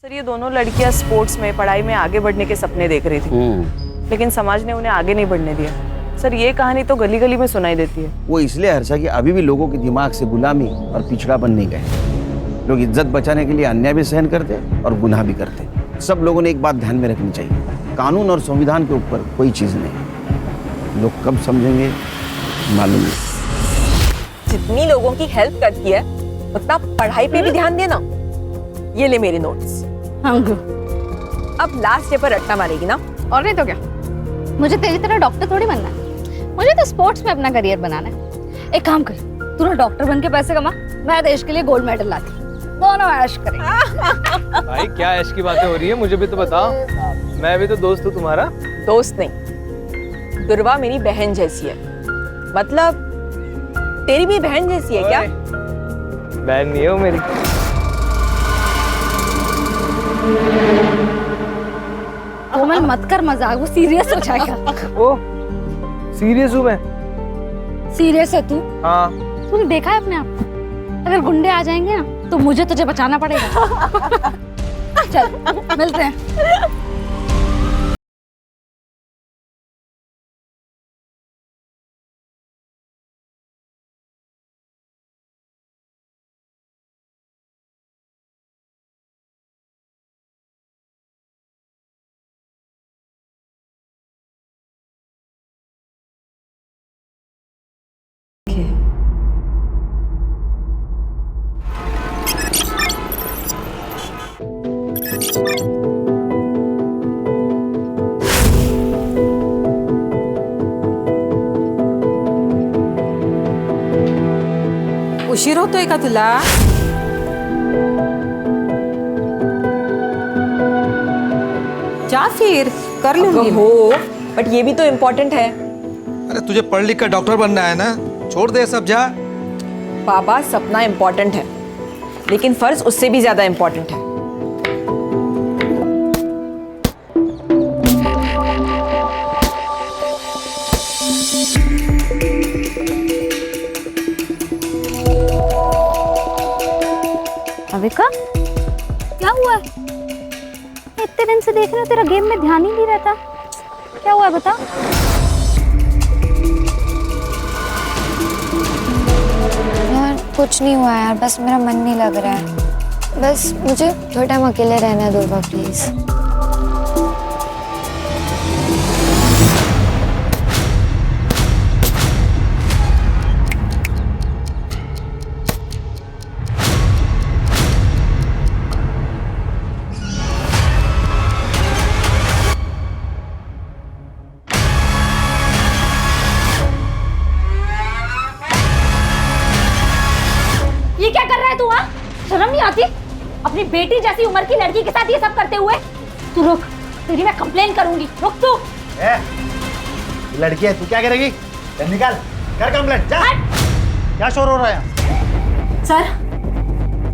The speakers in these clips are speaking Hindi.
सर ये दोनों लड़कियां स्पोर्ट्स में पढ़ाई में आगे बढ़ने के सपने देख रही थी, लेकिन समाज ने उन्हें आगे नहीं बढ़ने दिया। सर ये कहानी तो गली गली में सुनाई देती है। वो इसलिए हर्षा कि अभी भी लोगों के दिमाग से गुलामी और पिछड़ापन नहीं गए। लोग इज्जत बचाने के लिए अन्याय भी सहन करते और गुनाह भी करते। सब लोगों ने एक बात ध्यान में रखनी चाहिए, कानून और संविधान के ऊपर कोई चीज नहीं। लोग कब समझेंगे मालूम नहीं। जितनी लोगों की हेल्प करती है उतना पढ़ाई पे भी ध्यान देना। ये ले मेरे नोट्स। अब लास्ट डे पर रट्टा मारेगी ना? और नहीं तो क्या, मुझे तेरी तरह डॉक्टर थोड़ी बनना है, मुझे तो स्पोर्ट्स में अपना करियर बनाना है। एक काम कर, तू ना डॉक्टर बन के पैसे कमा, मैं देश के लिए गोल्ड मेडल लाती, दोनों ऐश करेंगे। भाई क्या ऐश की बातें हो रही है, मुझे भी तो बताओ, मैं भी तो दोस्त हूँ तुम्हारा। दोस्त नहीं, दुर्वा मेरी बहन जैसी है। मतलब तेरी भी बहन जैसी है क्या? बहन नहीं हो मेरी। कोमल मत कर मजाक, वो सीरियस हो जाएगा। ओ सीरियस हूँ मैं। सीरियस है तू? हाँ। तूने देखा है अपने आप को? अगर गुंडे आ जाएंगे ना तो मुझे तुझे बचाना पड़ेगा। चल मिलते हैं। उशीर होतोय का तुला? जा फिर कर लूंगी। हो बट ये भी तो इम्पोर्टेंट है। अरे तुझे पढ़ लिख कर डॉक्टर बनना है ना, छोड़ दे सब, जा। बाबा सपना इम्पोर्टेंट है, लेकिन फर्ज उससे भी ज्यादा इम्पोर्टेंट है। अविका, क्या हुआ है? इतने दिन से देख रहे हो, तेरा गेम में ध्यान ही नहीं रहता। क्या हुआ है बता। यार कुछ नहीं हुआ यार, बस मेरा मन नहीं लग रहा है। बस मुझे थोड़ा टाइम अकेले रहना दो प्लीज। ये क्या कर रहा है तू? हाँ, शर्म नहीं आती? अपनी बेटी जैसी उम्र की लड़की के साथ ये सब करते हुए। तू रुक, तेरी मैं कंप्लेन करूंगी। रुक तू। लड़की है, तू क्या करेगी? निकाल, कर कंप्लेंट, जा। क्या शोर हो रहा है? सर,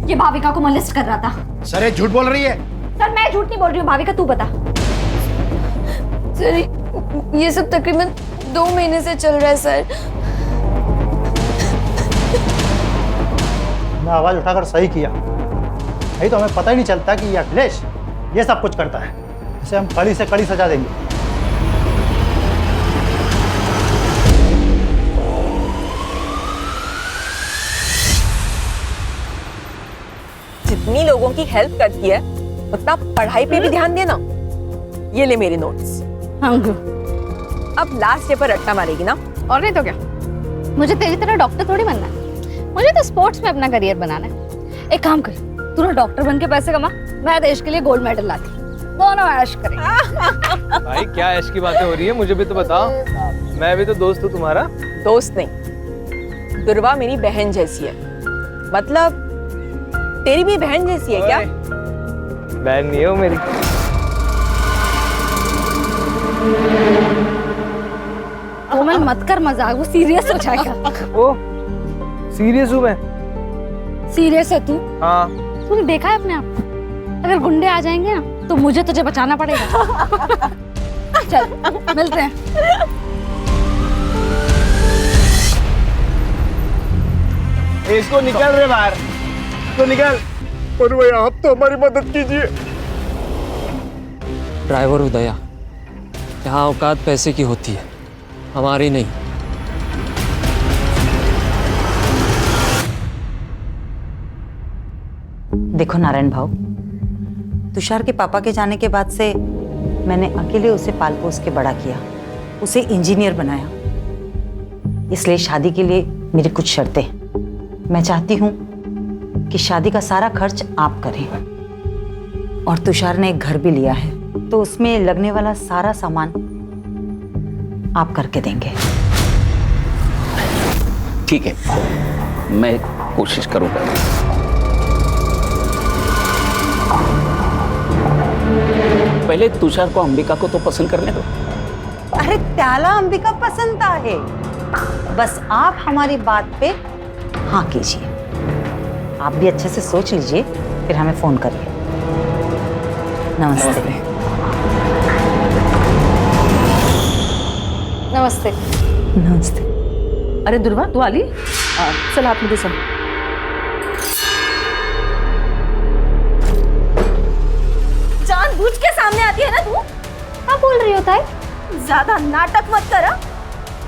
ये भाविका को मोलेस्ट कर रहा था। सर ये झूठ बोल रही है। सर मैं झूठ नहीं बोल रही हूँ, भाविका तू बता। सर ये सब तकरीबन 2 महीने से चल रहा है सर। मैं आवाज उठाकर सही किया, नहीं तो हमें पता ही नहीं चलता कि ये अखिलेश ये सब कुछ करता है। इसे हम कड़ी से कड़ी सजा देंगे। जितनी लोगों की हेल्प करती है उतना पढ़ाई पे भी ध्यान देना। ये ले मेरे नोट्स। अब लास्ट डे पर रट्टा मारेगी ना? और नहीं तो क्या, मुझे तेरी तरह डॉक्टर थोड़ी बनना है, मुझे तो स्पोर्ट्स में अपना करियर बनाना है। एक काम कर, तू ना डॉक्टर बन के पैसे कमा, मैं देश के लिए गोल्ड मेडल लाती, दोनों ऐश करेंगे। भाई क्या ऐश की बातें हो रही है, मुझे भी तो बताओ, मैं भी तो दोस्त हूँ तुम्हारा। दोस्त नहीं, दुर्वा मेरी बहन जैसी है। मतलब तेरी भी बहन जैसी है क्या? बहन नहीं हो मेरी। कोमल मत कर मजाक, वो सीरियस हो जाएगा। ओ सीरियस हूँ मैं। सीरियस है तू? हाँ। तूने देखा है अपने आप को? अगर गुंडे आ जाएंगे ना तो मुझे तुझे बचाना पड़ेगा। चल मिलते हैं। इसको निकल रहे बाहर, तो निकल। पर भैया आप तो हमारी मदद कीजिए। ड्राइवर हूँ दया। यहाँ औकात पैसे की होती है, हमारी नहीं। देखो नारायण भाऊ, तुषार के पापा के जाने के बाद से मैंने अकेले उसे पाल पोस के बड़ा किया, उसे इंजीनियर बनाया। इसलिए शादी के लिए मेरी कुछ शर्तें हैं। मैं चाहती हूँ कि शादी का सारा खर्च आप करें। और तुषार ने एक घर भी लिया है, तो उसमें लगने वाला सारा सामान आप करके देंगे। ठीक है, मैं कोशिश करूंगा। पहले तुषार को अंबिका को तो पसंद करने दो। अरे त्याला अंबिका पसंद है, बस आप हमारी बात पे हाँ कीजिए। आप भी अच्छे से सोच लीजिए, फिर हमें फोन करिए। नमस्ते। नमस्ते। नमस्ते। अरे दुर्वा तू आली, चल आतमध्ये चल। जानबूझ के सामने आती है ना तू? क्या बोल रही हो ताई? ज्यादा नाटक मत कर।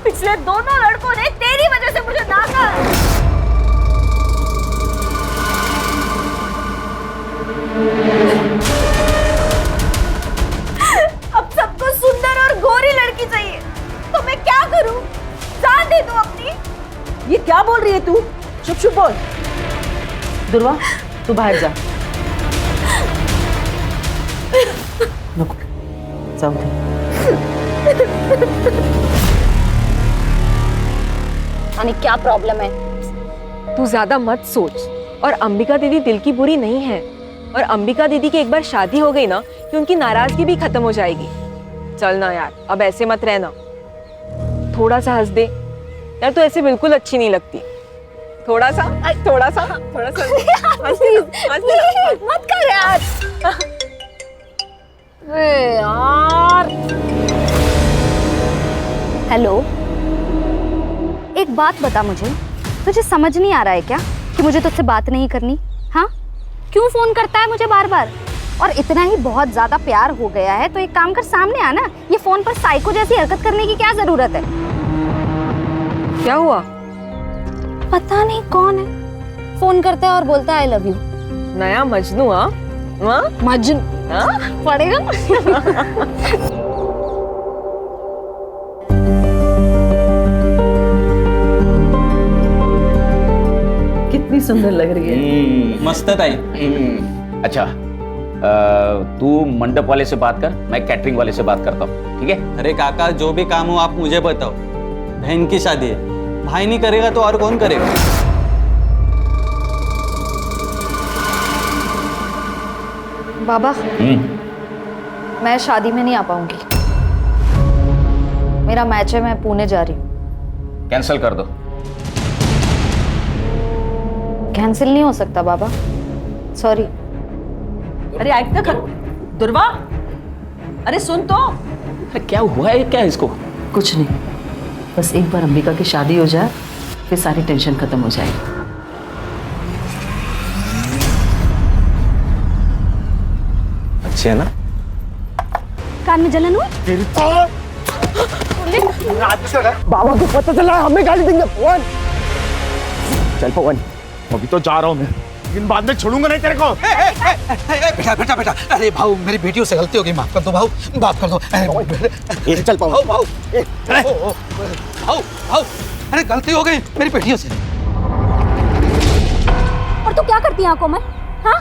पिछले दोनों लड़कों ने तेरी वजह से मुझे नाका। अब सबको सुंदर और गोरी लड़की चाहिए, तो मैं क्या करूं? जान दे दूं अपनी? ये क्या बोल रही है तू? चुप चुप बोल। दुर्वा तू बाहर जा। नको, जाऊ दे। यानी क्या प्रॉब्लम है? तू ज्यादा मत सोच। और अंबिका दीदी दिल की बुरी नहीं है, और अंबिका दीदी की एक बार शादी हो गई ना कि उनकी नाराजगी भी खत्म हो जाएगी। चल ना यार, अब ऐसे मत रहना। थोड़ा सा हंस दे यार, तू ऐसे बिल्कुल अच्छी नहीं लगती। थोड़ा सा मत कर यार। यार हेलो, एक बात बता मुझे, तुझे समझ नहीं आ रहा है क्या कि मुझे तुझसे बात नहीं करनी? हाँ, क्यों फोन करता है मुझे बार बार? और इतना ही बहुत ज्यादा प्यार हो गया है तो एक काम कर, सामने आना। ये फोन पर साइको जैसी हरकत करने की क्या जरूरत है? क्या हुआ? पता नहीं कौन है, फोन करता है और बोलता है आई लव यू। नया मजनू? मजनू पड़ेगा। कितनी सुंदर लग रही है। मस्त है ताई। अच्छा, तू मंडप वाले से बात कर, मैं कैटरिंग वाले से बात करता हूँ, ठीक है? अरे काका, जो भी काम हो आप मुझे बताओ। बहन की शादी है, भाई नहीं करेगा तो और कौन करेगा? बाबा, मैं शादी में नहीं आ पाऊंगी। मेरा मैच है, मैं पुणे जा रही हूँ। कैंसिल कर दो। कैंसिल नहीं हो सकता बाबा, सॉरी। अरे ऐक ना दुर्वा, अरे सुन तो। अरे क्या हुआ है, क्या इसको? कुछ नहीं, बस एक बार अंबिका की शादी हो जाए फिर सारी टेंशन खत्म हो जाएगी। अच्छे है ना? कान में जलन हुई? बाबा को पता चला, हमें गाली देंगे। पवन, चल पवन, अभी तो जा रहा हूँ मैं, लेकिन बाद में छोड़ूंगा नहीं तेरे को। बेटा बेटा बेटा, अरे भाऊ मेरी बेटियों से गलती हो गई, माफ कर दो भाऊ, माफ कर दो। चल पवन। भाऊ भाऊ, अरे गलती हो गई मेरी बेटियों से। और तू क्या करती है आंखों में? हाँ,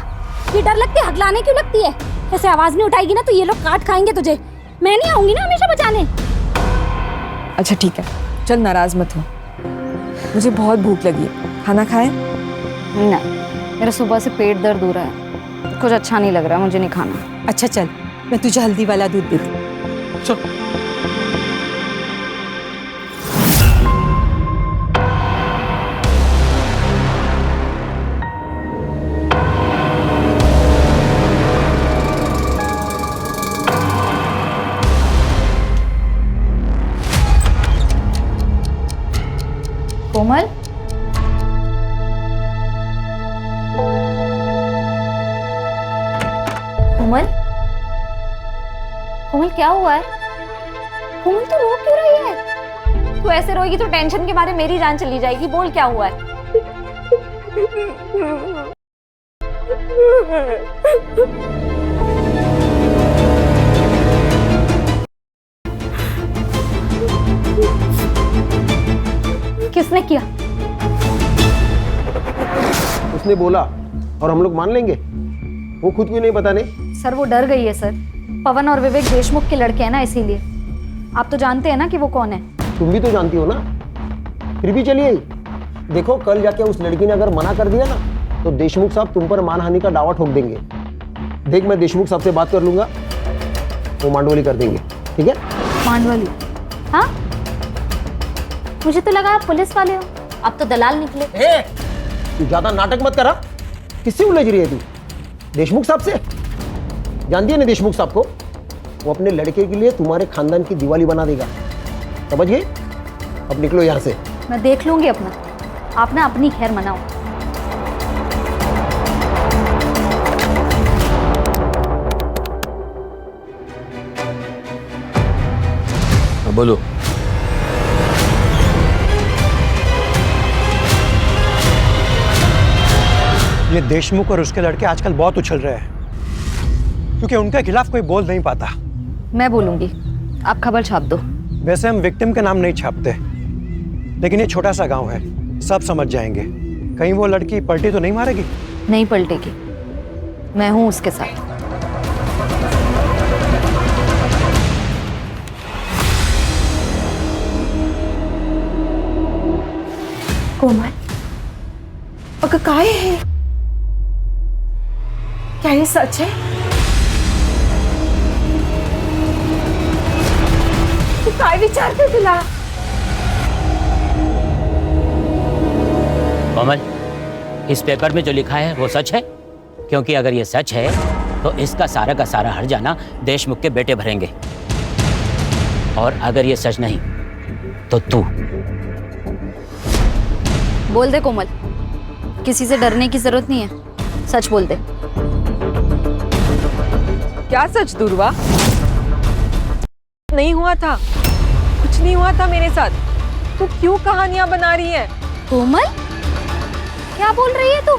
ये डर लगती है, हकलाने क्यों लगती है? ऐसे आवाज नहीं उठाएगी ना तो ये लोग काट खाएंगे तुझे। मैं नहीं आऊंगी ना हमेशा बचाने। अच्छा ठीक है, चल नाराज मत हो, मुझे बहुत भूख लगी है, खाना खाए? नहीं, मेरा सुबह से पेट दर्द हो रहा है, कुछ अच्छा नहीं लग रहा, मुझे नहीं खाना। अच्छा चल, मैं तुझे हल्दी वाला दूध देती। चल। कोमल, कोमल, कोमल क्या हुआ है? कोमल तू रो क्यों रही है? तू ऐसे रोएगी तो टेंशन के मारे मेरी जान चली जाएगी। बोल क्या हुआ है? किसने किया? उसने बोला और हम लोग मान लेंगे। वो खुद क्यों नहीं बताने? सर वो डर गई है सर। पवन और विवेक देशमुख के लड़के हैं ना, इसीलिए। आप तो जानते हैं ना कि वो कौन है। तुम भी तो जानती हो ना, फिर भी चलिए। देखो कल जाके उस लड़की ने अगर मना कर दिया ना तो देशमुख साहब तुम पर मानहानि का दावा ठोक देंगे। देख मैं देशमुख साहब से बात कर लूंगा, वो मांडवली कर देंगे, ठीक है? मांडवली? हाँ, मुझे तो लगा आप पुलिस वाले हो, आप तो दलाल निकले। तू ज्यादा नाटक मत करा। किससे उलझ रही है तू? देशमुख साहब से? जानती है ना देशमुख साहब को? वो अपने लड़के के लिए तुम्हारे खानदान की दिवाली बना देगा, समझ गए? अब निकलो यहाँ से। मैं देख लूंगी अपना, आप ना अपनी खैर मनाओ। बोलो। ये देशमुख और उसके लड़के आजकल बहुत उछल रहे हैं क्योंकि उनके खिलाफ कोई बोल नहीं पाता। मैं बोलूंगी, आप खबर छाप दो। वैसे हम विक्टिम के नाम नहीं छापते, लेकिन ये छोटा सा गांव है, सब समझ जाएंगे। कहीं वो लड़की पलटी तो नहीं मारेगी? नहीं पलटेगी, मैं हूं उसके साथ। कोमल, अगं काय है? क्या ये सच है? तू काय विचारते तुला? कोमल, इस पेपर में जो लिखा है वो सच है? क्योंकि अगर ये सच है तो इसका सारा का सारा हर्जाना देशमुख के बेटे भरेंगे, और अगर ये सच नहीं तो तू। बोल दे कोमल, किसी से डरने की जरूरत नहीं है, सच बोल दे। क्या सच दुर्वा? नहीं हुआ था, कुछ नहीं हुआ था मेरे साथ। तू क्यों कहानियां बना रही है? कोमल, क्या बोल रही है तू?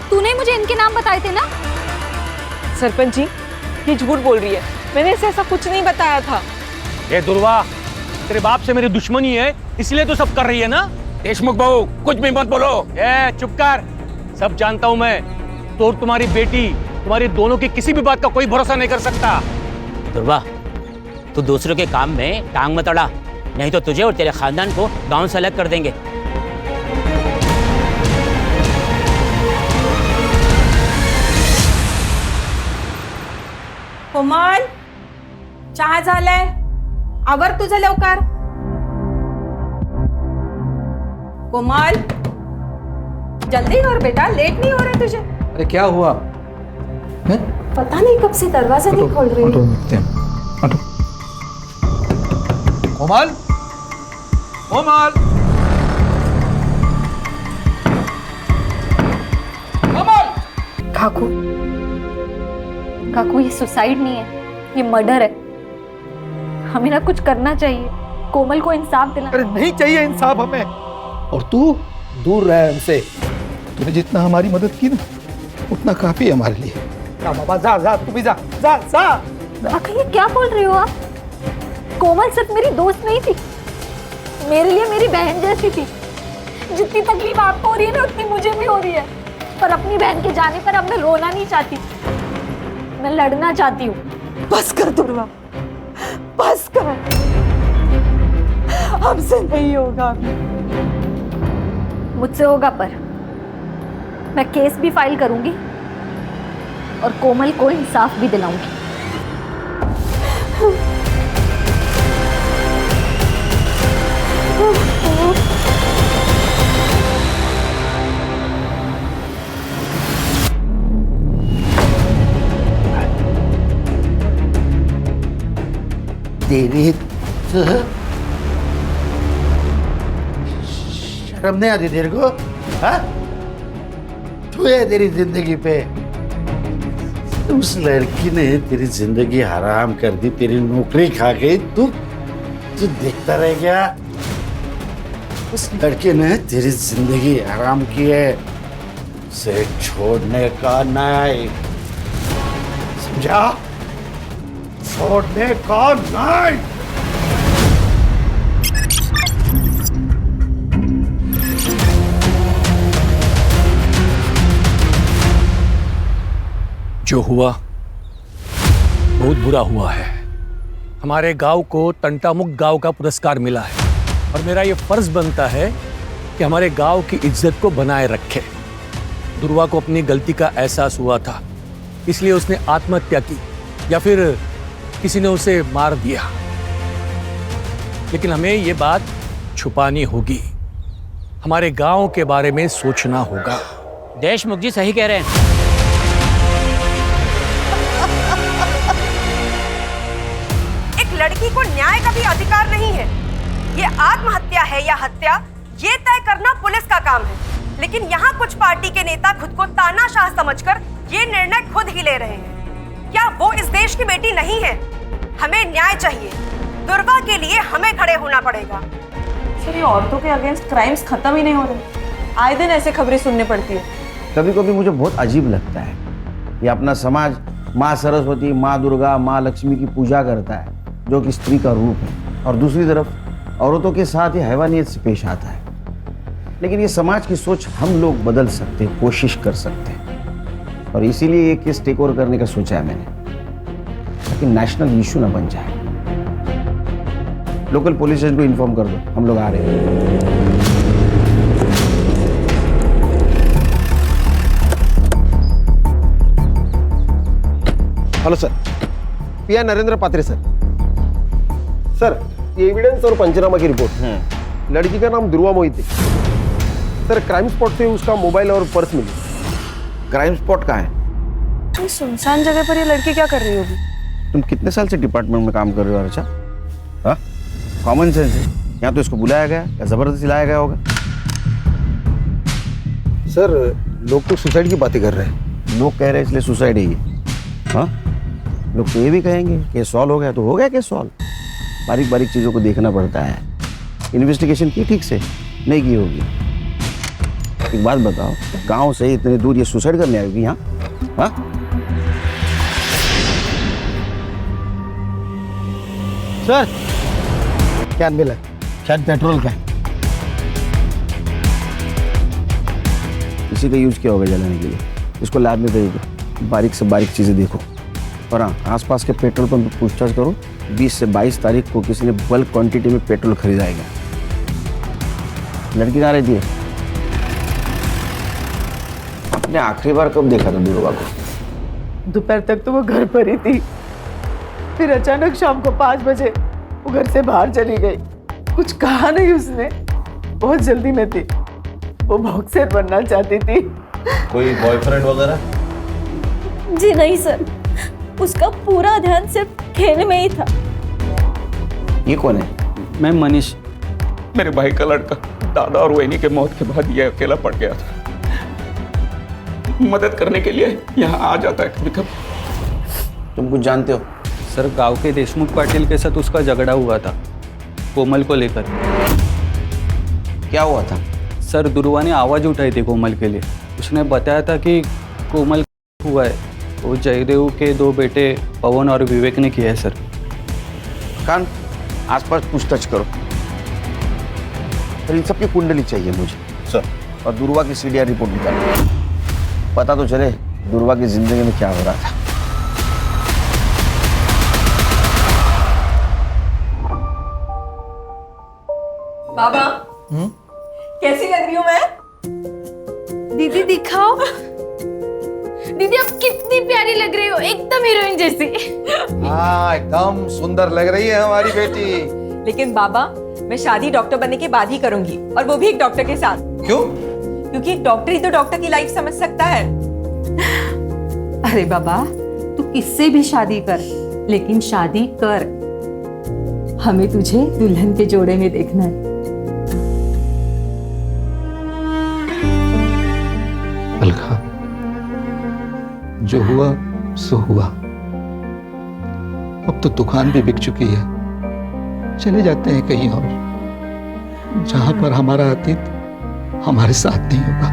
तूने मुझे इनके नाम बताए थे ना? सरपंच जी, ये झूठ बोल रही है। मैंने इसे ऐसा कुछ नहीं बताया था। ये दुर्वा, तेरे बाप से मेरी दुश्मनी है, इसलिए तो सब कर रही है ना? देशमुख बहू, कुछ भी मत बोलो। चुप कर, सब जानता हूं मैं। तो तुम्हारी बेटी, तुम्हारी दोनों की किसी भी बात का कोई भरोसा नहीं कर सकता। दुर्वा, तू दूसरों के काम में टांग मत अड़ा, नहीं तो तुझे और तेरे खानदान को गांव से अलग कर देंगे। कोमल, चहा झालाय, आवर तुझं लवकर। कोमल, जल्दी कर बेटा, लेट नहीं हो रहे तुझे। अरे क्या हुआ? पता नहीं कब से दरवाजा नहीं खोल रही है। कोमल, कोमल, कोमल। काकू, काकू ये सुसाइड नहीं है, ये मर्डर है। हमें ना कुछ करना चाहिए, कोमल को इंसाफ दिला। अरे नहीं चाहिए इंसाफ हमें, और तू दूर रह हमसे। तूने जितना हमारी मदद की ना, उतना काफी है हमारे लिए। जा बाबा, जा जा, तू भी जा, जा जा। काका ये क्या बोल रहे हो आप? कोमल सिर्फ मेरी दोस्त नहीं थी, मेरे लिए मेरी बहन जैसी थी। जितनी तकलीफ आपको हो रही है ना, उतनी मुझे भी हो रही है। पर अपनी बहन के जाने पर अब मैं रोना नहीं चाहती, मैं लड़ना चाहती हूँ। बस कर दुर्वा, बस कर, हमसे नहीं होगा। मुझसे होगा, पर मैं केस भी फाइल करूंगी और कोमल को इंसाफ भी दिलाऊंगी। तेरी शर्म नहीं आती तेरे को? हाँ? तू है तेरी जिंदगी पे उस लड़की ने तेरी जिंदगी हराम कर दी, तेरी नौकरी खा गई, तू तू देखता रह गया। उस लड़के ने तेरी जिंदगी हराम की है, उसे छोड़ने का नहीं, समझा? छोड़ने का नहीं। जो हुआ बहुत बुरा हुआ है। हमारे गांव को तंटामुक्त गांव का पुरस्कार मिला है और मेरा ये फर्ज बनता है कि हमारे गांव की इज्जत को बनाए रखे। दुर्वा को अपनी गलती का एहसास हुआ था, इसलिए उसने आत्महत्या की या फिर किसी ने उसे मार दिया, लेकिन हमें ये बात छुपानी होगी। हमारे गांव के बारे में सोचना होगा। देशमुख जी सही कह रहे हैं। लड़की को न्याय का भी अधिकार नहीं है। ये आत्महत्या है या हत्या, ये तय करना पुलिस का काम है। लेकिन यहाँ कुछ पार्टी के नेता खुद को तानाशाह समझकर ये निर्णय खुद ही ले रहे हैं। क्या वो इस देश की बेटी नहीं है? हमें न्याय चाहिए। दुर्गा के लिए हमें खड़े होना पड़ेगा। सर, ये औरतों के अगेंस्ट क्राइम्स खत्म ही नहीं हो रहे। आए दिन ऐसे खबरें सुनने पड़ती है। कभी कभी मुझे बहुत अजीब लगता है, ये अपना समाज माँ सरस्वती, माँ दुर्गा, माँ लक्ष्मी की पूजा करता है, जो कि स्त्री का रूप है, और दूसरी तरफ औरतों के साथ ये हैवानियत से पेश आता है। लेकिन ये समाज की सोच हम लोग बदल सकते हैं, कोशिश कर सकते हैं, और इसीलिए ये केस टेक ओवर करने का सोचा है मैंने, ताकि नेशनल इशू ना बन जाए। लोकल पुलिस स्टेशन को इन्फॉर्म कर दो, हम लोग आ रहे हैं। हेलो सर, पीआई नरेंद्र पात्रे सर। सर, ये एविडेंस और पंचनामा की रिपोर्ट। लड़की का नाम दुर्वा मोहिते। सर, क्राइम स्पॉट से उसका मोबाइल और पर्स मिली। क्राइम स्पॉट कहाँ है? सुनसान जगह पर ये लड़की क्या कर रही होगी? तुम कितने साल से डिपार्टमेंट में काम कर रहे हो अर्चा? हाँ, कॉमन सेंस है। यहाँ तो इसको बुलाया गया या जबरदस्ती लाया गया होगा? सर, लोग तो सुसाइड की बातें कर रहे हैं। लोग कह रहे हैं इसलिए सुसाइड है ये? हाँ, लोग तो ये भी कहेंगे केस सॉल्व हो गया, तो हो गया केस सॉल्व। बारीक बारीक चीज़ों को देखना पड़ता है। इन्वेस्टिगेशन की ठीक से नहीं की होगी। एक बात बताओ, गांव से इतने दूर ये सुसाइड करने आएगी यहाँ? हाँ? सर, क्या मिला? शायद पेट्रोल का। इसी का यूज किया होगा जलाने के लिए। इसको लैब में भेज दो, बारीक से बारीक चीज़ें देखो। और हाँ, आसपास के पेट्रोल पंप पर पूछताछ करो। 20 से 22 तारीख को किसी ने बल्क क्वांटिटी में पेट्रोल खरीदाएगा। लड़की कहाँ रहती है? आपने आखिरी बार कब देखा था दुर्गा को? दोपहर तक तो वो घर पर ही थी, फिर अचानक शाम को 5 बजे वो घर से बाहर चली गई। कुछ कहा नहीं उसने, बहुत जल्दी में थी। वो बॉक्सर बनना चाहती थी। कोई बॉयफ्रेंड वगैरह? जी नहीं सर, उसका पूरा ध्यान सिर्फ खेल में ही था। ये कौन है? मैं मनीष, मेरे भाई का लड़का। दादा और वहीनी के मौत के बाद ये अकेला पड़ गया था। मदद करने के लिए यहाँ आ जाता है कभी कभी। तुम कुछ जानते हो? सर, गांव के देशमुख पाटिल के साथ उसका झगड़ा हुआ था, कोमल को लेकर। क्या हुआ था? सर, दुर्वा ने आवाज़ उठाई थी कोमल के लिए। उसने बताया था कि कोमल हुआ है, वो जयदेव के 2 बेटे पवन और विवेक ने किया है। सर, कान आसपास पूछताछ करो। और इन सबकी कुंडली चाहिए मुझे सर, और दुर्वा की सीडीआर रिपोर्ट निकालो। पता तो चले दुर्वा की जिंदगी में क्या हो रहा था। बाबा, कैसी लग रही हूँ मैं? दीदी दिखाओ। दीदी आप कितनी प्यारी लग रही हो, एकदम हीरोइन जैसी। हाँ, एकदम सुंदर लग रही है हमारी बेटी। लेकिन बाबा, मैं शादी डॉक्टर बनने के बाद ही करूंगी, और वो भी एक डॉक्टर के साथ। क्यों? क्योंकि एक डॉक्टर ही तो डॉक्टर की लाइफ समझ सकता है। अरे बाबा, तू किससे भी शादी कर, लेकिन शादी कर। हमें तुझे दुल्हन के जोड़े में देखना है। अलका, जो हुआ सो हुआ। अब तो दुकान भी बिक चुकी है। चले जाते हैं कहीं और, जहां पर हमारा अतीत हमारे साथ नहीं होगा।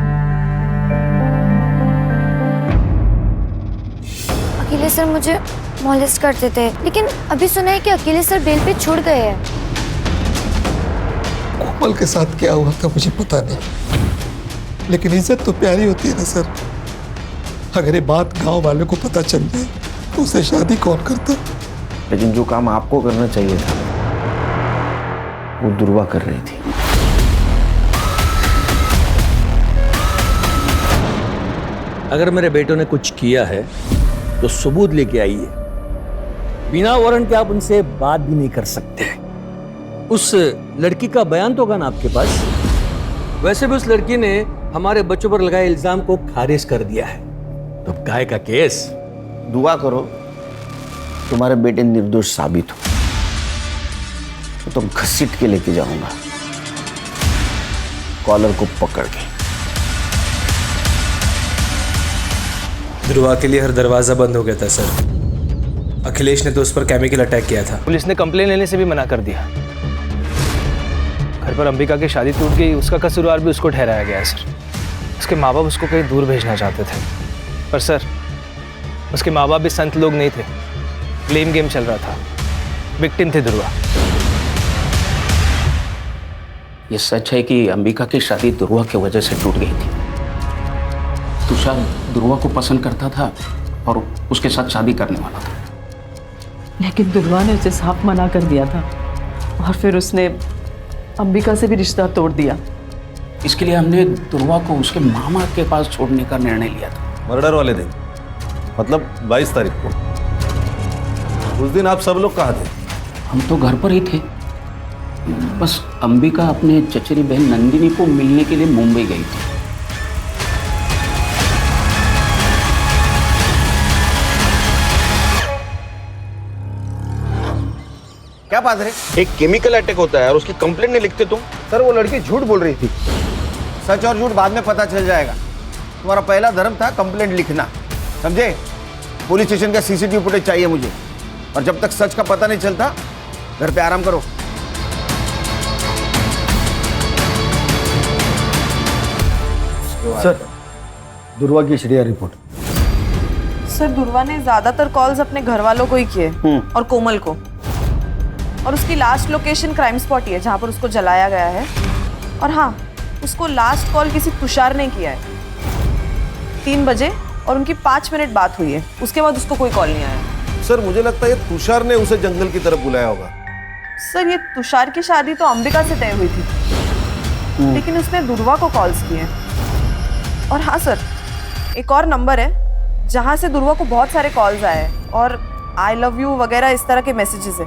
अकेले सर मुझे मॉलेस्ट करते थे, लेकिन अभी सुना है कि अकेले सर बेल पे छूट गए हैं। कोमल के साथ क्या हुआ था मुझे पता नहीं, लेकिन इज्जत तो प्यारी होती है ना सर। अगर ये बात गांव वालों को पता चल जाए तो उसे शादी कौन करता। लेकिन जो काम आपको करना चाहिए था वो दुर्वा कर रही थी। अगर मेरे बेटों ने कुछ किया है तो सबूत लेके आइए। बिना वारंट के आप उनसे बात भी नहीं कर सकते। उस लड़की का बयान तो होगा ना आपके पास? वैसे भी उस लड़की ने हमारे बच्चों पर लगाए इल्जाम को खारिज कर दिया है, तो काय का केस? दुआ करो तुम्हारे बेटे निर्दोष साबित हो, तो घसीट के लेके जाऊंगा कॉलर को पकड़ के। ध्रुवा के लिए हर दरवाजा बंद हो गया था सर। अखिलेश ने तो उस पर केमिकल अटैक किया था। पुलिस ने कंप्लेन लेने से भी मना कर दिया। घर पर अंबिका की शादी टूट गई, उसका कसूरवार भी उसको ठहराया गया है सर। उसके माँ बाप उसको कहीं दूर भेजना चाहते थे, पर सर उसके माँ बाप भी संत लोग नहीं थे। ब्लेम गेम चल रहा था, विक्टिम थे ध्रुवा। ये सच है कि अंबिका की शादी ध्रुवा की वजह से टूट गई थी। तुषार ध्रुवा को पसंद करता था और उसके साथ शादी करने वाला था, लेकिन ध्रुवा ने उसे साफ मना कर दिया था और फिर उसने अंबिका से भी रिश्ता तोड़ दिया। इसके लिए हमने ध्रुवा को उसके मामा के पास छोड़ने का निर्णय लिया था। मर्डर वाले दिन, मतलब 22 तारीख को। उस दिन आप सब लोग कहाँ थे? हम तो घर पर ही थे। बस अंबिका अपने चचेरी बहन नंदिनी को मिलने के लिए मुंबई गई थी। क्या बात है? एक केमिकल अटैक होता है और उसकी कंप्लेंट नहीं लिखते तुम? सर वो लड़की झूठ बोल रही थी। सच और झूठ बाद में पता चल जाएगा। तुम्हारा पहला धर्म था कंप्लेंट लिखना, समझे? पुलिस स्टेशन का सीसीटीवी फुटेज चाहिए मुझे, और जब तक सच का पता नहीं चलता घर पे आराम करो। सर दुर्वा की एचडीआर रिपोर्ट। सर दुर्वा ने ज्यादातर कॉल्स अपने घर वालों को ही किए और कोमल को, और उसकी लास्ट लोकेशन क्राइम स्पॉट ही है जहाँ पर उसको जलाया गया है। और हाँ, उसको लास्ट कॉल किसी तुषार ने किया है 3 बजे, और उनकी 5 मिनट बात हुई है। उसके बाद उसको कोई कॉल नहीं आया। सर मुझे लगता है ये तुषार ने उसे जंगल की तरफ बुलाया होगा। सर ये तुषार की शादी तो अंबिका से तय हुई थी, लेकिन उसने दुर्वा को कॉल्स किए। और हाँ सर, एक और नंबर है जहाँ से दुर्वा को बहुत सारे कॉल्स आए और आई लव यू वगैरह इस तरह के मैसेजेस है,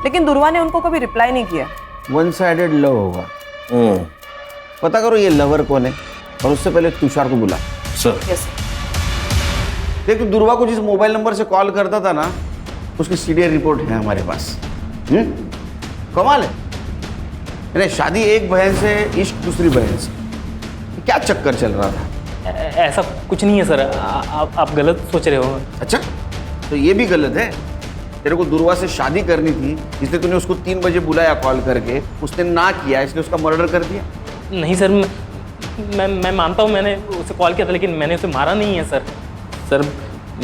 लेकिन दुर्वा ने उनको कभी रिप्लाई नहीं किया। वन साइडेड लव होगा। पता करो ये लवर कौन है, और उससे पहले तुषार को बुला। Sir yes. देखो दुर्वा को जिस मोबाइल नंबर से कॉल करता था ना, उसकी सीडीआर रिपोर्ट है हमारे पास। कमाल है। यानी शादी एक बहन से, इश्क दूसरी बहन से, क्या चक्कर चल रहा था? ऐसा कुछ नहीं है सर, आप गलत सोच रहे हो। अच्छा, तो ये भी गलत है। तेरे को दुर्वा से शादी करनी थी, इसलिए तूने उसको 3 बजे बुलाया कॉल करके, उसने ना किया इसलिए उसका मर्डर कर दिया। नहीं सर, मैं मानता हूँ मैंने उसे कॉल किया था, लेकिन मैंने उसे मारा नहीं है सर। सर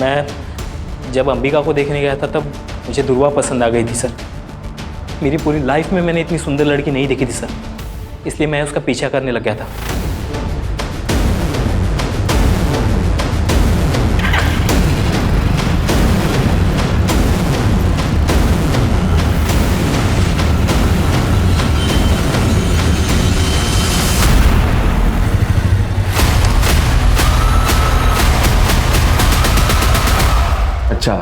मैं जब अंबिका को देखने गया था तब मुझे दुर्वा पसंद आ गई थी सर। मेरी पूरी लाइफ में मैंने इतनी सुंदर लड़की नहीं देखी थी सर, इसलिए मैं उसका पीछा करने लग गया था। अच्छा,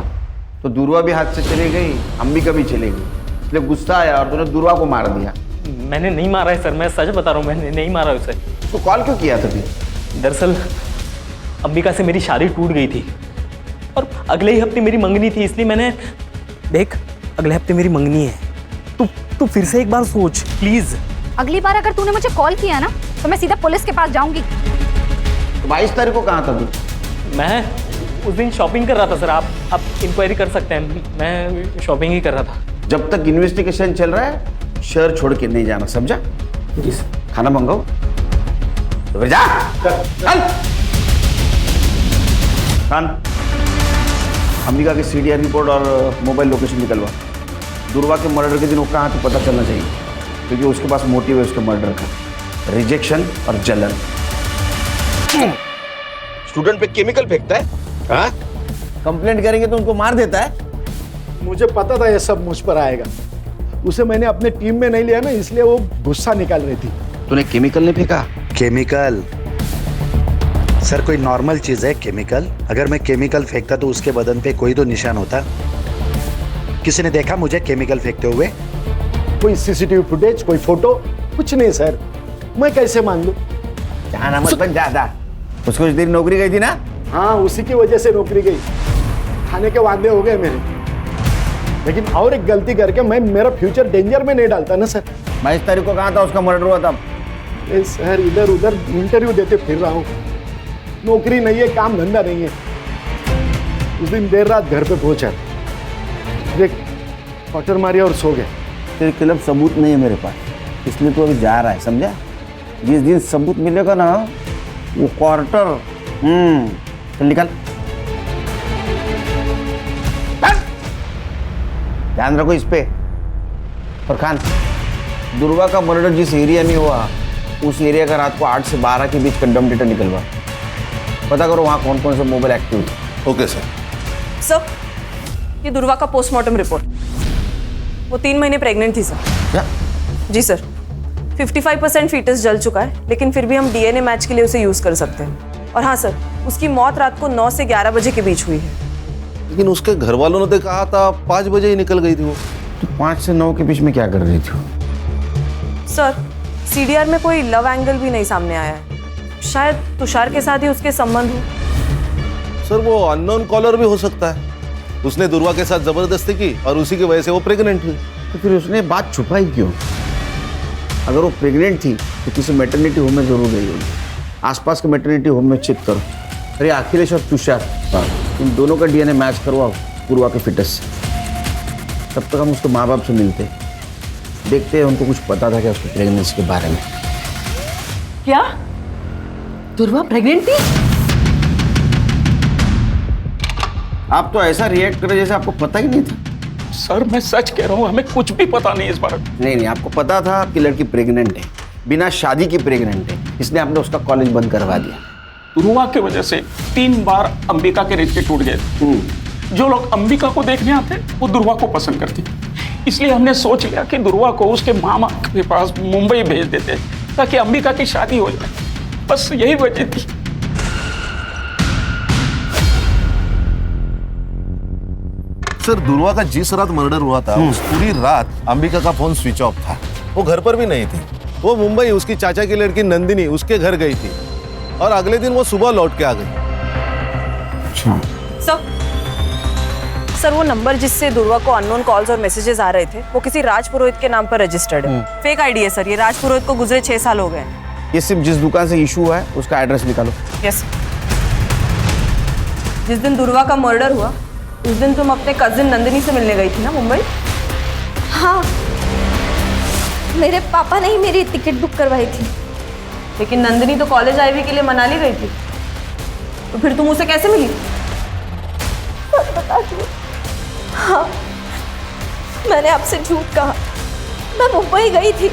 तो दुर्वा भी हाथ से चली गई, अंबिका भी चली गई, इसलिए गुस्सा आया और तूने दुर्वा को मार दिया। मैंने नहीं मारा है सर, मैं सच बता रहा हूँ, मैंने नहीं मारा उसे। तो कॉल क्यों किया था फिर? दरअसल अंबिका से मेरी शादी टूट गई थी और अगले ही हफ्ते मेरी मंगनी थी, इसलिए मैंने देख अगले हफ्ते मेरी मंगनी है, तू फिर से एक बार सोच प्लीज। अगली बार अगर तूने मुझे कॉल किया ना तो मैं सीधा पुलिस के पास जाऊंगी। तो 22 तारीख को कहाँ था तू? मैं उस दिन शॉपिंग कर रहा था सर। आप इंक्वायरी कर सकते हैं, मैं शॉपिंग ही कर रहा था। जब तक इन्वेस्टिगेशन चल रहा है शहर छोड़ के नहीं जाना, समझा? जी सर। खाना मंगाओ तो फिर जा। चल खान, अंबिका की सीडीआर रिपोर्ट और मोबाइल लोकेशन निकलवा। दुर्वा के मर्डर के दिन वो कहाँ थे पता चलना चाहिए, क्योंकि उसके पास मोटिव है उसके मर्डर का, रिजेक्शन और जलन। स्टूडेंट पे केमिकल फेंकता है। हाँ? कंप्लेंट करेंगे तो उनको मार देता है। मुझे पता था ये सब मुझ पर आएगा। उसे मैंने अपने टीम में नहीं लिया ना, इसलिए वो गुस्सा निकाल रही थी। तूने केमिकल नहीं फेंका? केमिकल सर कोई नॉर्मल चीज है केमिकल? अगर मैं केमिकल फेंकता तो उसके बदन पे कोई तो निशान होता। किसी ने देखा मुझे केमिकल फेंकते हुए? कोई सीसीटीवी फुटेज, कोई फोटो, कुछ नहीं सर। मैं कैसे मान लूं? जाना मत बन ज्यादा। उसको कुछ देर नौकरी गई थी ना? हाँ, उसी की वजह से नौकरी गई। खाने के वादे हो गए मेरे। लेकिन और एक गलती करके मैं मेरा फ्यूचर डेंजर में नहीं डालता ना सर। 22 तारीख को कहा था उसका मर्डर हुआ था। सर इधर उधर इंटरव्यू देते फिर रहा हूँ। नौकरी नहीं है, काम धंधा नहीं है। उस दिन देर रात घर पे पहुंचा, देख क्वार्टर मारी और सो गए। तेरे खिलाफ सबूत नहीं है मेरे पास, इसलिए तो अभी जा रहा है, समझा? जिस दिन सबूत मिलेगा ना वो क्वार्टर चल निकल। ध्यान रखो इस पे। और खान, दुर्वा का मर्डर जिस एरिया में हुआ उस एरिया का रात को 8 से 12 के बीच कंडम डेटा निकलवा। पता करो वहाँ कौन कौन से मोबाइल एक्टिव है। Okay sir. सर, ये दुर्वा का पोस्टमार्टम रिपोर्ट। वो 3 महीने प्रेग्नेंट थी सर। क्या? जी सर। 55% फीटस जल चुका है, लेकिन फिर भी हम डीएनए मैच के लिए उसे यूज कर सकते हैं। और हाँ सर, उसकी मौत रात को 9 से 11 बजे के बीच हुई है। लेकिन उसके घर वालों ने तो कहा था 5 बजे ही निकल गई थी वो। तो 5 से 9 के बीच में क्या कर रही थी? सर, सीडीआर में कोई लव एंगल भी नहीं सामने आया है। शायद तुषार के साथ ही उसके संबंध हो। सर वो अननोन कॉलर भी हो सकता है। उसने दुर्वा के साथ जबरदस्ती की और उसी की वजह से वो प्रेग्नेंट हुई। तो फिर उसने बात छुपाई क्यों? अगर वो प्रेग्नेंट थी तो किसी मैटरनिटी होम में जरूर गई होगी। आसपास के मैटरनिटी होम में चेक करो। अरे अखिलेश और तुषार, इन दोनों का डीएनए मैच करवाओ दुर्वा के फिटस से। तब तक हम उसके माँ बाप से मिलते, देखते हैं उनको कुछ पता था क्या उसकी प्रेगनेंसी के बारे में। क्या दुर्वा प्रेग्नेंट थी? आप तो ऐसा रिएक्ट करे जैसे आपको पता ही नहीं था। सर मैं सच कह रहा हूँ, हमें कुछ भी पता नहीं इस बारे में। नहीं, आपको पता था कि लड़की प्रेग्नेंट है, बिना शादी की प्रेग्नेंट है, इसलिए आपने उसका कॉलेज बंद करवा दिया। दुर्वा की वजह से 3 बार अंबिका के रिश्ते टूट गए। जो लोग अंबिका को देखने आते वो दुर्वा को पसंद करते, इसलिए हमने सोच लिया कि दुर्वा को उसके मामा के पास मुंबई भेज देते ताकि अंबिका की शादी हो जाए। बस यही वजह थी। सर दुर्वा का जिस रात मर्डर हुआ था उस पूरी रात अंबिका का फोन स्विच ऑफ था। वो घर पर भी नहीं थी। वो मुंबई उसकी चाचा की लड़की नंदिनी उसके घर गई थी और अगले दिन वो सुबह लौट के आ गई। सर वो नंबर जिससे दुर्वा को अननोन कॉल्स और मैसेजेस आ रहे थे वो किसी राज पुरोहित के नाम पर रजिस्टर्ड है। फेक आईडी है सर। ये राज पुरोहित को गुजरे 6 साल हो गए। ये सिर्फ जिस दुकान से इशू हुआ है उसका एड्रेस निकालो। यस। जिस दिन दुर्वा का मर्डर हुआ उस दिन तुम अपने कजिन नंदिनी से मिलने गई थी ना मुंबई? हाँ, मेरे पापा ने ही मेरी टिकट बुक करवाई थी। लेकिन नंदिनी तो कॉलेज आईवी के लिए मनाली गई थी, तो फिर तुम उसे कैसे मिली? बता दो। हाँ, मैंने आपसे झूठ कहा। मैं मुंबई गई थी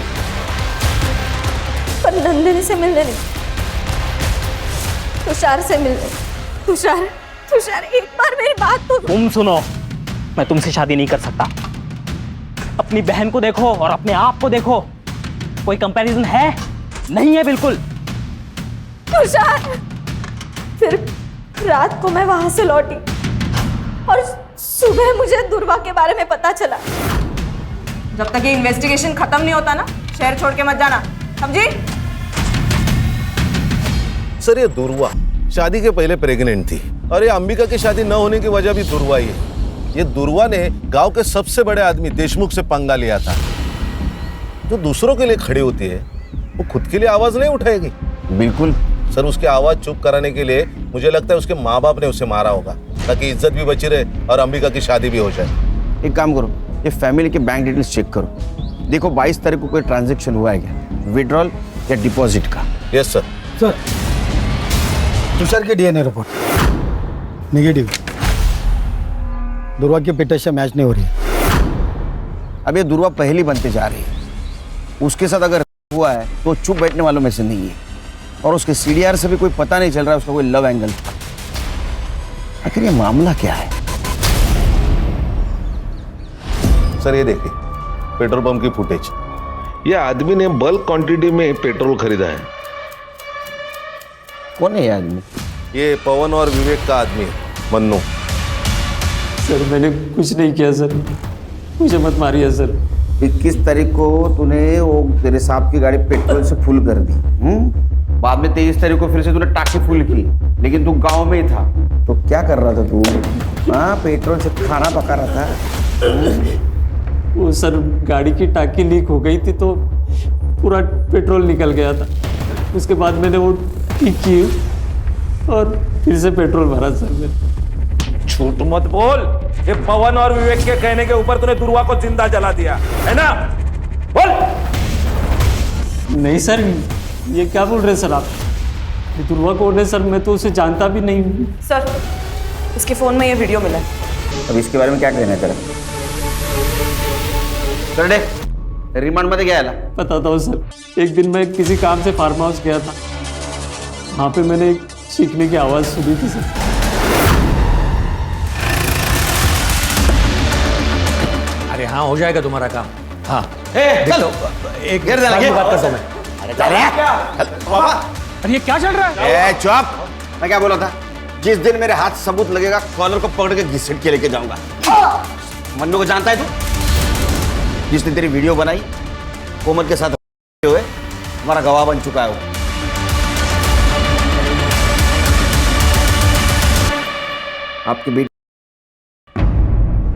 पर नंदिनी से मिलने नहीं, तुषार से मिलने। तुषार एक बार मेरी बात तो। तुम सुनो, मैं तुमसे शादी नहीं कर सकता। अपनी बहन को देखो और अपने आप को देखो, कोई कंपैरिजन है? नहीं है बिल्कुल। तुषार, फिर रात को मैं वहां से लौटी और सुबह मुझे दुर्वा के बारे में पता चला। जब तक ये इन्वेस्टिगेशन खत्म नहीं होता ना, शहर छोड़ के मत जाना, समझी? सर ये दुर्वा शादी के पहले प्रेग्नेंट थी और ये अंबिका की शादी न होने की वजह भी दुर्वा ही है। ये दुर्वा ने गांव के सबसे बड़े आदमी देशमुख से पंगा लिया था। जो दूसरों के लिए खड़ी होती है वो खुद के लिए आवाज नहीं उठाएगी। बिल्कुल, सर उसकी आवाज चुप कराने के लिए मुझे लगता है उसके माँ बाप ने उसे मारा होगा, ताकि इज्जत भी बची रहे और अंबिका की शादी भी हो जाए। एक काम करो, ये फैमिली के बैंक डिटेल्स चेक करो, देखो 22 तारीख को कोई ट्रांजैक्शन हुआ है क्या, विड्रॉल या डिपॉजिट का। Yes sir. सर तुषार के डीएनए रिपोर्ट नेगेटिव, दुर्वा की पिटाई मैच नहीं हो रही है। अब ये दुर्वा पहली बनते जा रही है, उसके साथ अगर हुआ है तो चुप बैठने वालों में से नहीं है, और उसके सीडीआर से भी कोई पता नहीं चल रहा है उसका कोई लव एंगल। आखिर ये मामला क्या है? सर ये देखिए पेट्रोल पंप की फुटेज। यह आदमी ने बल्क क्वांटिटी में पेट्रोल खरीदा है। कौन है ये आदमी? ये पवन और विवेक का आदमी है, मन्नू। सर मैंने कुछ नहीं किया सर, मुझे मत मारिए सर। 21 तारीख को तूने वो तेरे साहब की गाड़ी पेट्रोल से फुल कर दी, बाद में 23 तारीख को फिर से तूने टाकी फुल की, लेकिन तू गांव में ही था। तो क्या कर रहा था तू? हाँ, पेट्रोल से खाना पका रहा था। वो सर गाड़ी की टाकी लीक हो गई थी तो पूरा पेट्रोल निकल गया था, उसके बाद मैंने वो ठीक की और फिर से पेट्रोल भरा सर मैंने। झूठ मत बोल, ये पवन और विवेक के कहने के ऊपर तूने दुर्वा को जिंदा जला दिया है ना? बोल। नहीं सर, ये क्या बोल रहे हैं सर आप? ये दुर्वा कौन है सर? मैं तो उसे जानता भी नहीं हूँ। सर इसके फोन में ये वीडियो मिला है। अब इसके बारे में क्या कहना है तेरा? रिमांड मध्ये घ्यायला बताता हूँ सर। एक दिन मैं किसी काम से फार्म हाउस गया था, वहाँ पे मैंने एक चीखने की आवाज़ सुनी थी सर। अरे हाँ, हो जाएगा तुम्हारा काम। हाँ चलो एक घेर देना, बात करता हूँ मैं। अरे ये क्या चल रहा है? चुप! मैं क्या बोला था? जिस दिन मेरे हाथ सबूत लगेगा, कॉलर को पकड़ के घिसट के लेके जाऊंगा। मन्नू को जानता है तू? जिसने तेरी वीडियो बनाई, कोमल के साथ हुए, हमारा गवाह बन चुका है वो। आपके बेटे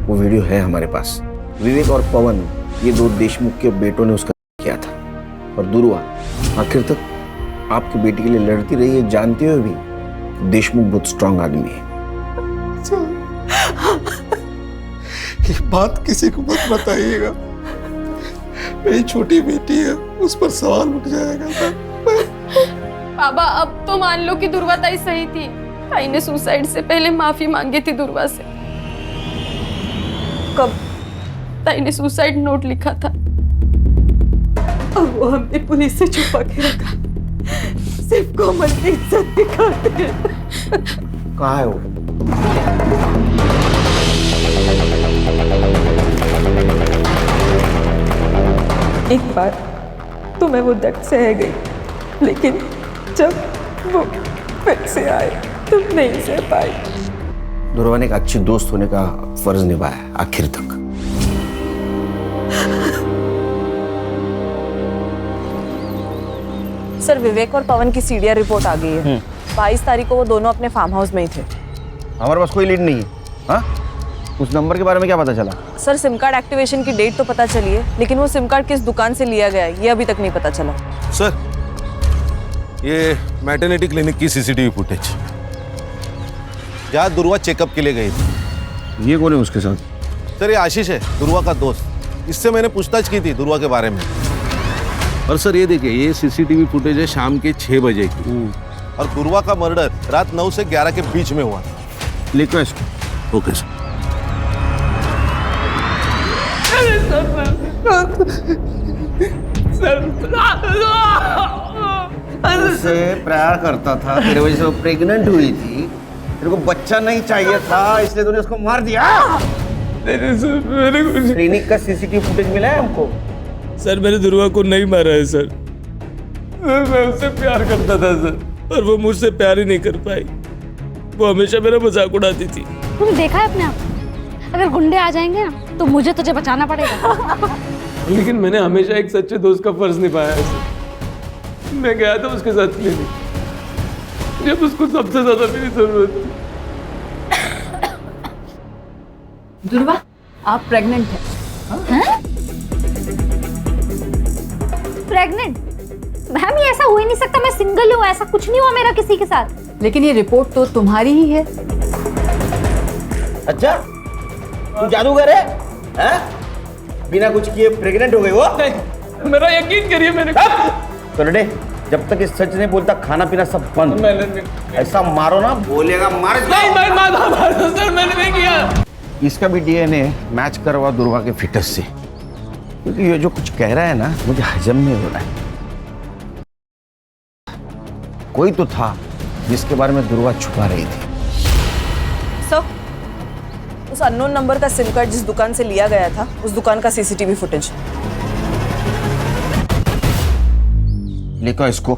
वो वीडियो है हमारे पास। विवेक और पवन, ये दो देशमुख के बेटों ने उसका किया था। और दुर्वा आखिर तक आपकी बेटी के लिए लड़ती रही है, जानते हुए भी देशमुख बहुत स्ट्रांग आदमी है। ये बात किसी को मत बताइएगा, मेरी छोटी बेटी है, उस पर सवाल उठ जाएगा। बाबा अब तो मान लो कि दुर्वा ताई सही थी। ताई ने सुसाइड से पहले माफी मांगी थी दुर्वा से। कब? ताई ने सुसाइड नोट लिखा था और वो हमने पुलिस से छुपा के रखा, सिर्फ कोमल की इज्जत दिखाते। कहाँ है वो? एक बार तो मैं वो दर्द सह गई, लेकिन जब वो फिर से आए तो नहीं सह पाई। दुर्वा ने एक अच्छे दोस्त होने का फर्ज निभाया आखिर तक। सर विवेक और पवन की सीडीआर रिपोर्ट आ गई है। 22 तारीख को वो दोनों अपने फार्म हाउस में ही थे। हमारे पास कोई लीड नहीं है। हाँ? उस नंबर के बारे में क्या पता चला? सर सिम कार्ड एक्टिवेशन की डेट तो पता चली है, लेकिन वो सिम कार्ड किस दुकान से लिया गया है ये अभी तक नहीं पता चला। सर ये मैटरनिटी क्लिनिक की सीसीटीवी फुटेज, जहाँ दुर्वा चेकअप के लिए गई थी। ये कौन है उसके साथ? सर ये आशीष है, दुर्वा का दोस्त। इससे मैंने पूछताछ की थी दुर्वा के बारे में। और सर ये देखिए, ये सीसीटीवी फुटेज है शाम के 6 बजे की, और दुर्वा का मर्डर रात 9 से 11 के बीच में हुआ। लिखो इसको। Okay sir. उससे प्यार करता था, तेरे वजह से वो प्रेग्नेंट हुई थी, तेरे को बच्चा नहीं चाहिए था, इसलिए तूने उसको मार दिया। क्लिनिक का सीसीटीवी फुटेज मिला है हमको। सर मैंने दुर्वा को नहीं मारा है सर, मैं उससे प्यार करता था सर, और वो मुझसे प्यार ही नहीं कर पाई। वो हमेशा मेरा मजाक उड़ाती थी। तूने देखा है अपने आप, अगर गुंडे आ जाएंगे ना तो मुझे तुझे बचाना पड़ेगा। लेकिन मैंने हमेशा एक सच्चे दोस्त का फर्ज निभाया है सर। मैं गया था उसके साथ क्लिनिक जब उसको सबसे ज्यादा मेरी जरूरत थी। दुर्वा आप प्रेग्नेंट हैं? प्रेग्नेंट? मैम ये ऐसा हो ही नहीं सकता, मैं सिंगल हूँ, ऐसा कुछ नहीं हुआ मेरा किसी के साथ। लेकिन ये रिपोर्ट तो तुम्हारी ही है। अच्छा, तू जादूगर है? हैं? बिना कुछ किए प्रेग्नेंट हो गई वो? मेरा यकीन करिए मैंने सुनने, जब तक ये सच नहीं बोलता खाना पीना सब बंद। ऐसा मारो ना, बोलेगा मार। सर मैंने नहीं किया। इसका भी डीएनए मैच करवा दुर्वा के फिटस से, क्योंकि ये जो कुछ कह रहा है ना मुझे हजम नहीं हो रहा है। कोई तो था जिसके बारे में दुर्वा छुपा रही थी। सर, उस अननोन नंबर का सिम कार्ड जिस दुकान से लिया गया था, उस दुकान का सीसीटीवी फुटेज। लिखो इसको।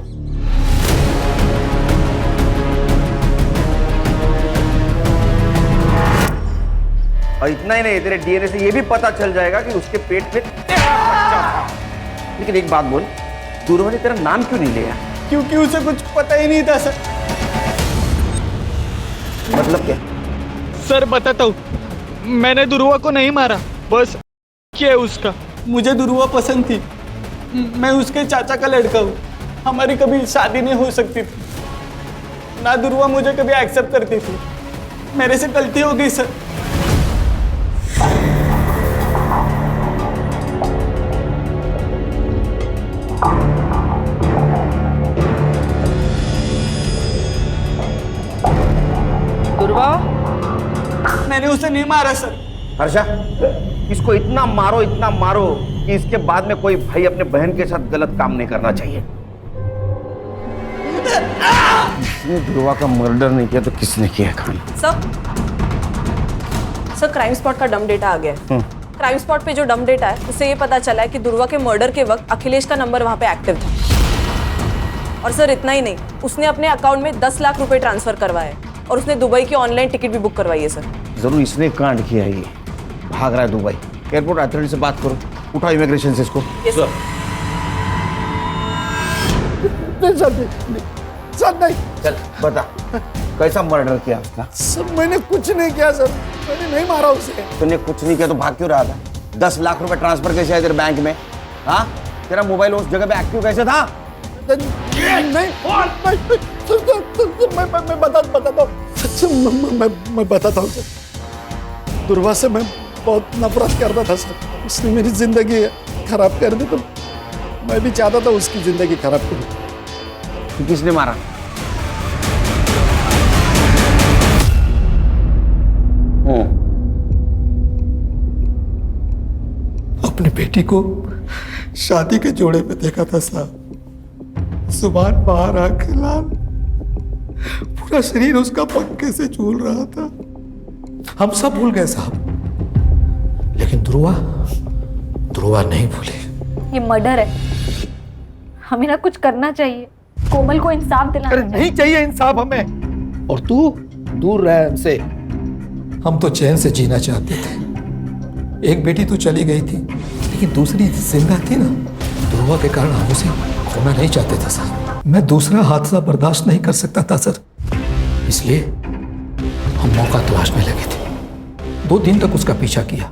और इतना ही नहीं, तेरे डीएनए से ये भी पता चल जाएगा कि उसके पेट में तेरा बच्चा था। लेकिन एक बात बोल, दुर्वा ने तेरा नाम क्यों नहीं लिया? क्योंकि उसे कुछ पता ही नहीं था सर। मतलब क्या? सर बताता हूँ, मैंने दुर्वा को नहीं मारा, बस किया उसका। मुझे दुर्वा पसंद थी, मैं उसके चाचा का लड़का हूँ, हमारी कभी शादी नहीं हो सकती थी ना, दुर्वा मुझे कभी एक्सेप्ट करती थी। मेरे से गलती हो गई सर। दुर्वा, मैंने उसे नहीं मारा सर। हर्षा, इसको इतना मारो कि इसके बाद में कोई भाई अपने बहन के साथ गलत काम नहीं करना चाहिए। इसने दुर्वा का मर्डर नहीं किया तो किसने किया? खान सर, क्राइम स्पॉट का डम डेटा आ गया है। क्राइम स्पॉट पे जो डम डेटा है उससे ये पता चला है कि दुर्वा के मर्डर के वक्त अखिलेश का नंबर वहां पे एक्टिव था। और सर इतना ही नहीं, उसने अपने अकाउंट में 10 लाख रुपए ट्रांसफर करवाए और उसने दुबई की ऑनलाइन टिकट भी बुक करवाई है सर। जरूर इसने कांड किया है, ये भाग रहा है दुबई। एयरपोर्ट अथॉरिटी से बात करो, उठाओ इमिग्रेशन से इसको। सर नहीं। चल बता, कैसा मर्डर किया उसका? सर मैंने कुछ नहीं किया सर, मैंने नहीं मारा उसे। तूने कुछ नहीं किया तो भाग क्यों रहा था? 10 लाख रुपए ट्रांसफर कैसे आए तेरे बैंक में? हाँ, तेरा मोबाइल उस जगह पे एक्टिव कैसे था? मैं बताता हूँ, मैं बताता हूँ सर। दुर्वा से मैं बहुत नफरत करता था सर, उसने मेरी जिंदगी खराब कर दी, तो मैं भी चाहता था उसकी जिंदगी खराब करूं। तो किसने मारा? अपनी बेटी को शादी के जोड़े में देखा था साहब, जुबान बाहर आंख लाल, पूरा शरीर उसका पंखे से झूल रहा था। हम सब भूल गए साहब, लेकिन ध्रुवा नहीं भूले। ये मर्डर है, हमें ना कुछ करना चाहिए, कोमल को इंसाफ दिलाना चाहिए। नहीं चाहिए इंसाफ हमें, और तू दूर रह हमसे। हम तो चैन से जीना चाहते थे। एक बेटी तो चली गई थी, लेकिन दूसरी जिंदा थी ना, ध्रुवा के कारण हम उसे खोना नहीं चाहते थे सर। मैं दूसरा हादसा बर्दाश्त नहीं कर सकता था सर, इसलिए हम मौका तलाशने लगे थे। 2 दिन तक उसका पीछा किया,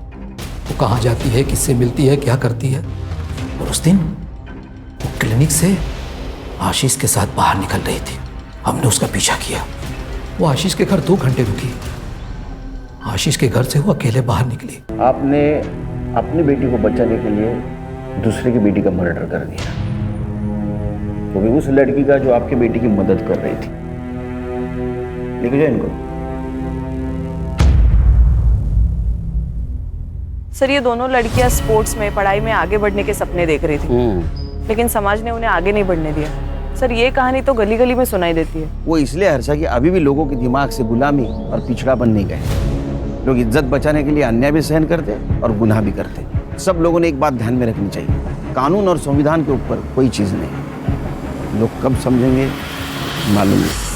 वो कहाँ जाती है, किससे मिलती है, क्या करती है। और उस दिन वो क्लिनिक से आशीष के साथ बाहर निकल रही थी, हमने उसका पीछा किया। वो आशीष के घर 2 घंटे रुकी, आशीष के घर से वो अकेले बाहर निकली। आपने अपनी बेटी को बचाने के लिए दूसरे की बेटी का मर्डर कर दिया, वो भी उस लड़की का जो आपकी बेटी की मदद कर रही थी। लेके जाओ इनको। सर, ये दोनों लड़कियां स्पोर्ट्स में, पढ़ाई में आगे बढ़ने के सपने देख रही थी, लेकिन समाज ने उन्हें आगे नहीं बढ़ने दिया। सर, ये कहानी तो गली गली में सुनाई देती है। वो इसलिए हर्षा कि अभी भी लोगों के दिमाग से गुलामी और पिछड़ापन नहीं गए। लोग इज्जत बचाने के लिए अन्याय भी सहन करते और गुनाह भी करते। सब लोगों ने एक बात ध्यान में रखनी चाहिए, कानून और संविधान के ऊपर कोई चीज़ नहीं। लोग कब समझेंगे मालूम नहीं।